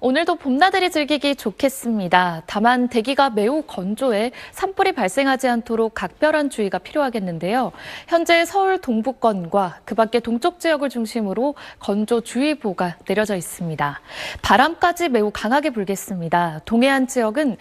오늘도 봄나들이 즐기기 좋겠습니다. 다만 대기가 매우 건조해 산불이 발생하지 않도록 각별한 주의가 필요하겠는데요. 현재 서울 동부권과 그 밖의 동쪽 지역을 중심으로 건조주의보가 내려져 있습니다. 바람까지 매우 강하게 불겠습니다. 동해안 지역은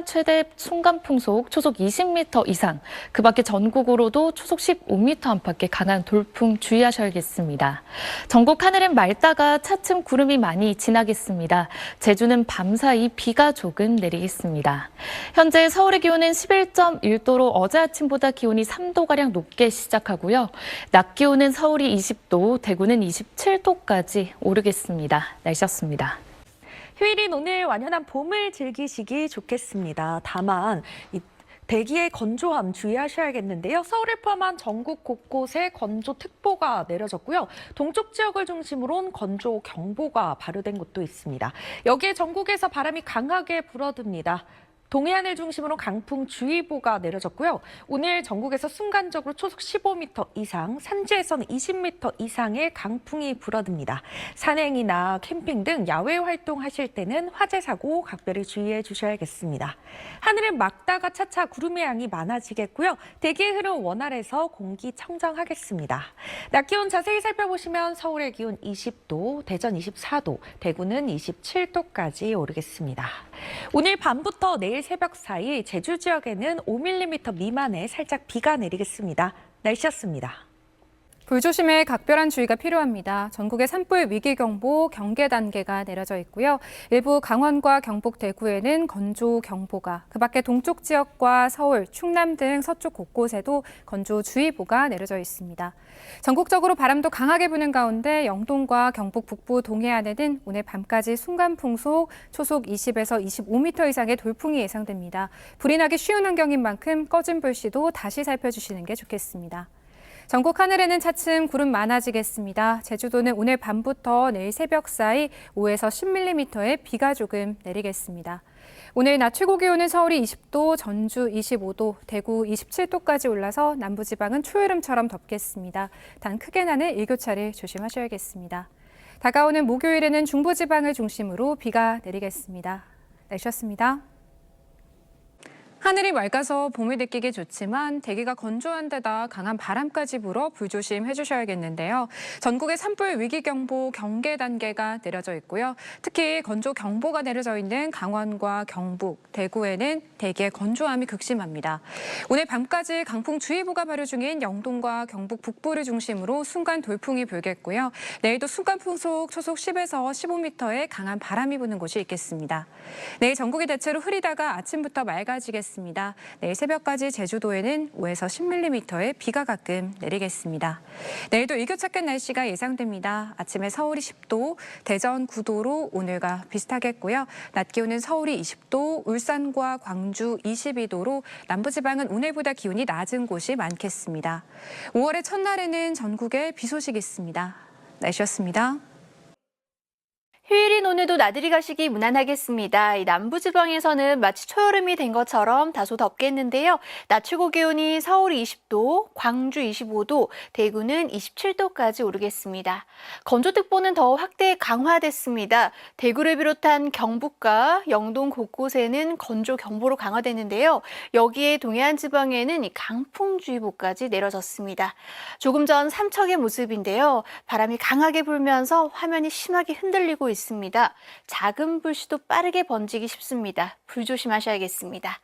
최대 순간풍속 초속 20m 이상, 그 밖의 전국으로도 초속 15m 안팎의 강한 돌풍 주의하셔야겠습니다. 전국 하늘은 맑다가 차츰 구름이 많이 지나겠습니다. 제주는 밤사이 비가 조금 내리겠습니다. 현재 서울의 기온은 11.1도로 어제 아침보다 기온이 3도가량 높게 시작하고요. 낮 기온은 서울이 20도, 대구는 27도까지 오르겠습니다. 날씨였습니다. 휴일인 오늘 완연한 봄을 즐기시기 좋겠습니다. 다만 대기의 건조함 주의하셔야겠는데요. 서울을 포함한 전국 곳곳에 건조특보가 내려졌고요. 동쪽 지역을 중심으로는 건조경보가 발효된 곳도 있습니다. 여기에 전국에서 바람이 강하게 불어듭니다. 동해안을 중심으로 강풍주의보가 내려졌고요. 오늘 전국에서 순간적으로 초속 15m 이상, 산지에서는 20m 이상의 강풍이 불어듭니다. 산행이나 캠핑 등 야외 활동하실 때는 화재 사고 각별히 주의해 주셔야겠습니다. 하늘은 맑다가 차차 구름의 양이 많아지겠고요. 대기의 흐름 원활해서 공기 청정하겠습니다. 낮 기온 자세히 살펴보시면 서울의 기온 20도, 대전 24도, 대구는 27도까지 오르겠습니다. 오늘 밤부터 내일 새벽 사이 제주 지역에는 5mm 미만의 살짝 비가 내리겠습니다. 날씨였습니다. 불조심에 각별한 주의가 필요합니다. 전국에 산불 위기경보 경계 단계가 내려져 있고요. 일부 강원과 경북 대구에는 건조경보가, 그 밖에 동쪽 지역과 서울, 충남 등 서쪽 곳곳에도 건조주의보가 내려져 있습니다. 전국적으로 바람도 강하게 부는 가운데 영동과 경북 북부 동해안에는 오늘 밤까지 순간풍속 초속 20에서 25m 이상의 돌풍이 예상됩니다. 불이 나기 쉬운 환경인 만큼 꺼진 불씨도 다시 살펴주시는 게 좋겠습니다. 전국 하늘에는 차츰 구름 많아지겠습니다. 제주도는 오늘 밤부터 내일 새벽 사이 5에서 10mm의 비가 조금 내리겠습니다. 오늘 낮 최고 기온은 서울이 20도, 전주 25도, 대구 27도까지 올라서 남부지방은 초여름처럼 덥겠습니다. 단 크게 나는 일교차를 조심하셔야겠습니다. 다가오는 목요일에는 중부지방을 중심으로 비가 내리겠습니다. 날씨였습니다. 하늘이 맑아서 봄을 느끼기 좋지만 대기가 건조한 데다 강한 바람까지 불어 불조심해 주셔야겠는데요. 전국에 산불 위기경보 경계 단계가 내려져 있고요. 특히 건조경보가 내려져 있는 강원과 경북, 대구에는 대기의 건조함이 극심합니다. 오늘 밤까지 강풍주의보가 발효 중인 영동과 경북 북부를 중심으로 순간 돌풍이 불겠고요. 내일도 순간풍속 초속 10에서 15m의 강한 바람이 부는 곳이 있겠습니다. 내일 전국이 대체로 흐리다가 아침부터 맑아지겠습니다. 내일 새벽까지 제주도에는 5에서 10mm의 비가 가끔 내리겠습니다. 내일도 일교차큰 날씨가 예상됩니다. 아침에 서울이 10도, 대전 9도로 오늘과 비슷하겠고요. 낮 기온은 서울이 20도, 울산과 광주 22도로 남부지방은 오늘보다 기온이 낮은 곳이 많겠습니다. 5월의 첫날에는 전국에 비 소식이 있습니다. 날씨였습니다. 휴일인 오늘도 나들이 가시기 무난하겠습니다. 남부지방에서는 마치 초여름이 된 것처럼 다소 덥겠는데요. 낮 최고 기온이 서울이 20도, 광주 25도, 대구는 27도까지 오르겠습니다. 건조특보는 더 확대 강화됐습니다. 대구를 비롯한 경북과 영동 곳곳에는 건조경보로 강화됐는데요. 여기에 동해안 지방에는 강풍주의보까지 내려졌습니다. 조금 전 삼척의 모습인데요. 바람이 강하게 불면서 화면이 심하게 흔들리고 있습니다. 작은 불씨도 빠르게 번지기 쉽습니다. 불조심하셔야겠습니다.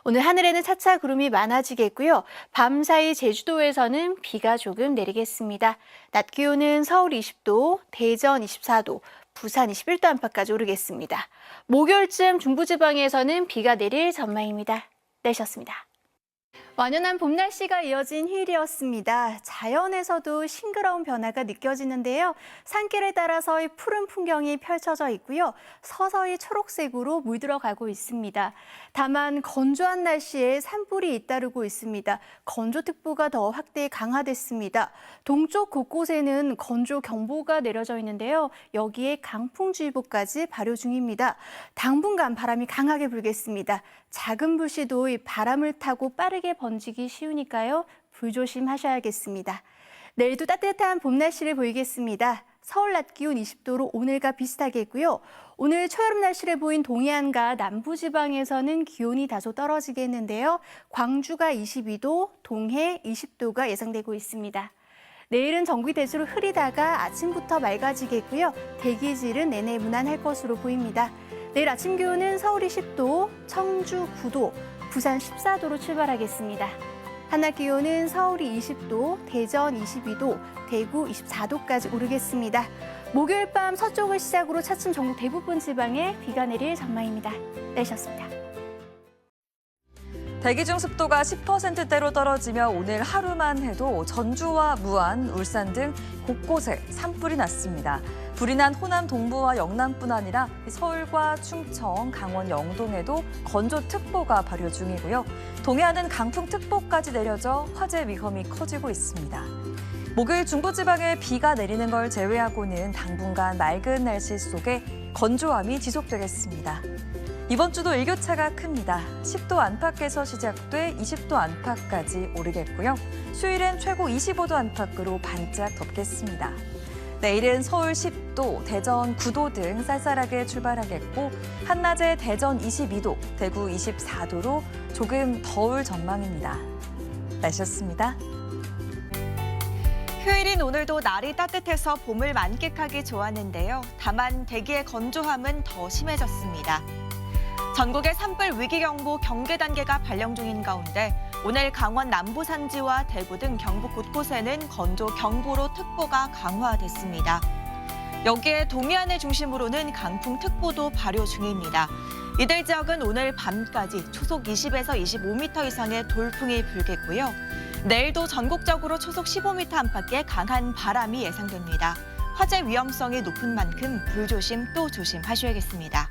오늘 하늘에는 차차 구름이 많아지겠고요. 밤사이 제주도에서는 비가 조금 내리겠습니다. 낮 기온은 서울 20도, 대전 24도, 부산 21도 안팎까지 오르겠습니다. 목요일쯤 중부지방에서는 비가 내릴 전망입니다. 날씨였습니다. 완연한 봄 날씨가 이어진 휴일이었습니다. 자연에서도 싱그러운 변화가 느껴지는데요. 산길에 따라서 푸른 풍경이 펼쳐져 있고요. 서서히 초록색으로 물들어가고 있습니다. 다만 건조한 날씨에 산불이 잇따르고 있습니다. 건조특보가 더 확대 강화됐습니다. 동쪽 곳곳에는 건조경보가 내려져 있는데요. 여기에 강풍주의보까지 발효 중입니다. 당분간 바람이 강하게 불겠습니다. 작은 불씨도 바람을 타고 빠르게 번지기 쉬우니까요. 불조심하셔야겠습니다. 내일도 따뜻한 봄 날씨를 보이겠습니다. 서울 낮 기온 20도로 오늘과 비슷하겠고요. 오늘 초여름 날씨를 보인 동해안과 남부지방에서는 기온이 다소 떨어지겠는데요. 광주가 22도, 동해 20도가 예상되고 있습니다. 내일은 전국이 대체로 흐리다가 아침부터 맑아지겠고요. 대기질은 내내 무난할 것으로 보입니다. 내일 아침 기온은 서울이 10도, 청주 9도, 부산 14도로 출발하겠습니다. 한낮 기온은 서울이 20도, 대전 22도, 대구 24도까지 오르겠습니다. 목요일 밤 서쪽을 시작으로 차츰 전국 대부분 지방에 비가 내릴 전망입니다. 날씨였습니다. 대기 중 습도가 10%대로 떨어지며 오늘 하루만 해도 전주와 무안, 울산 등 곳곳에 산불이 났습니다. 불이 난 호남 동부와 영남뿐 아니라 서울과 충청, 강원 영동에도 건조특보가 발효 중이고요. 동해안은 강풍특보까지 내려져 화재 위험이 커지고 있습니다. 목요일 중부지방에 비가 내리는 걸 제외하고는 당분간 맑은 날씨 속에 건조함이 지속되겠습니다. 이번 주도 일교차가 큽니다. 10도 안팎에서 시작돼 20도 안팎까지 오르겠고요. 수요일엔 최고 25도 안팎으로 반짝 덥겠습니다. 내일은 서울 10도, 대전 9도 등 쌀쌀하게 출발하겠고 한낮에 대전 22도, 대구 24도로 조금 더울 전망입니다. 날씨였습니다. 휴일인 오늘도 날이 따뜻해서 봄을 만끽하기 좋았는데요. 다만 대기의 건조함은 더 심해졌습니다. 전국에 산불 위기경보 경계 단계가 발령 중인 가운데 오늘 강원 남부 산지와 대구 등 경북 곳곳에는 건조 경보로 특보가 강화됐습니다. 여기에 동해안을 중심으로는 강풍 특보도 발효 중입니다. 이들 지역은 오늘 밤까지 초속 20에서 25m 이상의 돌풍이 불겠고요. 내일도 전국적으로 초속 15m 안팎의 강한 바람이 예상됩니다. 화재 위험성이 높은 만큼 불조심 또 조심하셔야겠습니다.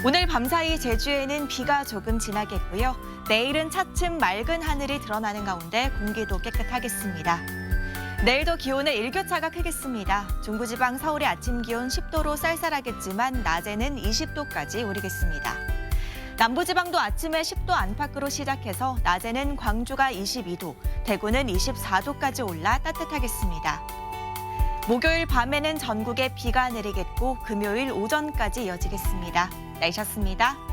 오늘 밤사이 제주에는 비가 조금 지나겠고요. 내일은 차츰 맑은 하늘이 드러나는 가운데 공기도 깨끗하겠습니다. 내일도 기온의 일교차가 크겠습니다. 중부지방 서울의 아침 기온 10도로 쌀쌀하겠지만 낮에는 20도까지 오르겠습니다. 남부지방도 아침에 10도 안팎으로 시작해서 낮에는 광주가 22도, 대구는 24도까지 올라 따뜻하겠습니다. 목요일 밤에는 전국에 비가 내리겠고 금요일 오전까지 이어지겠습니다. 날씨였습니다.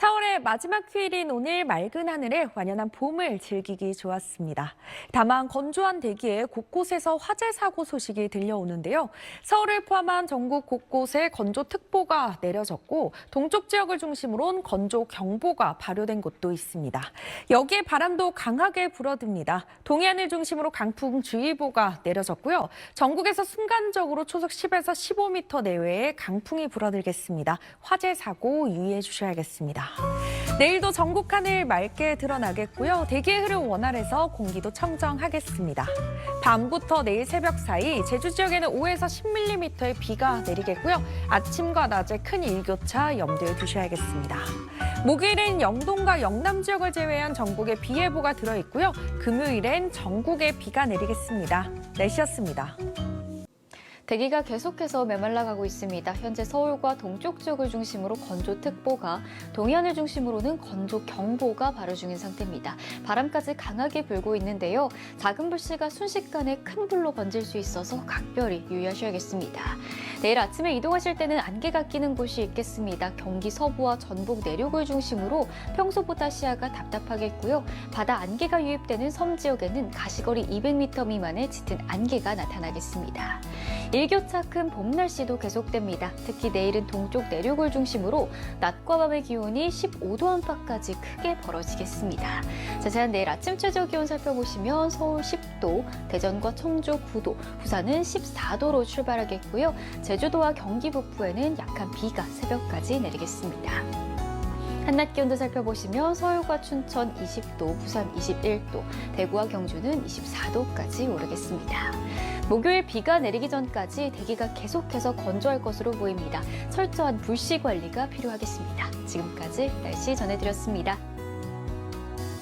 4월의 마지막 휴일인 오늘 맑은 하늘에 완연한 봄을 즐기기 좋았습니다. 다만 건조한 대기에 곳곳에서 화재 사고 소식이 들려오는데요. 서울을 포함한 전국 곳곳에 건조특보가 내려졌고 동쪽 지역을 중심으로 건조경보가 발효된 곳도 있습니다. 여기에 바람도 강하게 불어듭니다. 동해안을 중심으로 강풍주의보가 내려졌고요. 전국에서 순간적으로 초속 10에서 15m 내외의 강풍이 불어들겠습니다. 화재 사고 유의해 주셔야겠습니다. 내일도 전국 하늘 맑게 드러나겠고요. 대기의 흐름 원활해서 공기도 청정하겠습니다. 밤부터 내일 새벽 사이 제주 지역에는 5에서 10mm의 비가 내리겠고요. 아침과 낮에 큰 일교차 염두에 두셔야겠습니다. 목요일엔 영동과 영남 지역을 제외한 전국에 비 예보가 들어있고요. 금요일엔 전국에 비가 내리겠습니다. 날씨였습니다. 대기가 계속해서 메말라가고 있습니다. 현재 서울과 동쪽 지역을 중심으로 건조특보가, 동해안을 중심으로는 건조경보가 발효 중인 상태입니다. 바람까지 강하게 불고 있는데요. 작은 불씨가 순식간에 큰 불로 번질 수 있어서 각별히 유의하셔야겠습니다. 내일 아침에 이동하실 때는 안개가 끼는 곳이 있겠습니다. 경기 서부와 전북 내륙을 중심으로 평소보다 시야가 답답하겠고요. 바다 안개가 유입되는 섬 지역에는 가시거리 200m 미만의 짙은 안개가 나타나겠습니다. 일교차 큰 봄 날씨도 계속됩니다. 특히 내일은 동쪽 내륙을 중심으로 낮과 밤의 기온이 15도 안팎까지 크게 벌어지겠습니다. 자세한 내일 아침 최저 기온 살펴보시면 서울 10도, 대전과 청주 9도, 부산은 14도로 출발하겠고요. 제주도와 경기 북부에는 약한 비가 새벽까지 내리겠습니다. 한낮 기온도 살펴보시면 서울과 춘천 20도, 부산 21도, 대구와 경주는 24도까지 오르겠습니다. 목요일 비가 내리기 전까지 대기가 계속해서 건조할 것으로 보입니다. 철저한 불씨 관리가 필요하겠습니다. 지금까지 날씨 전해드렸습니다.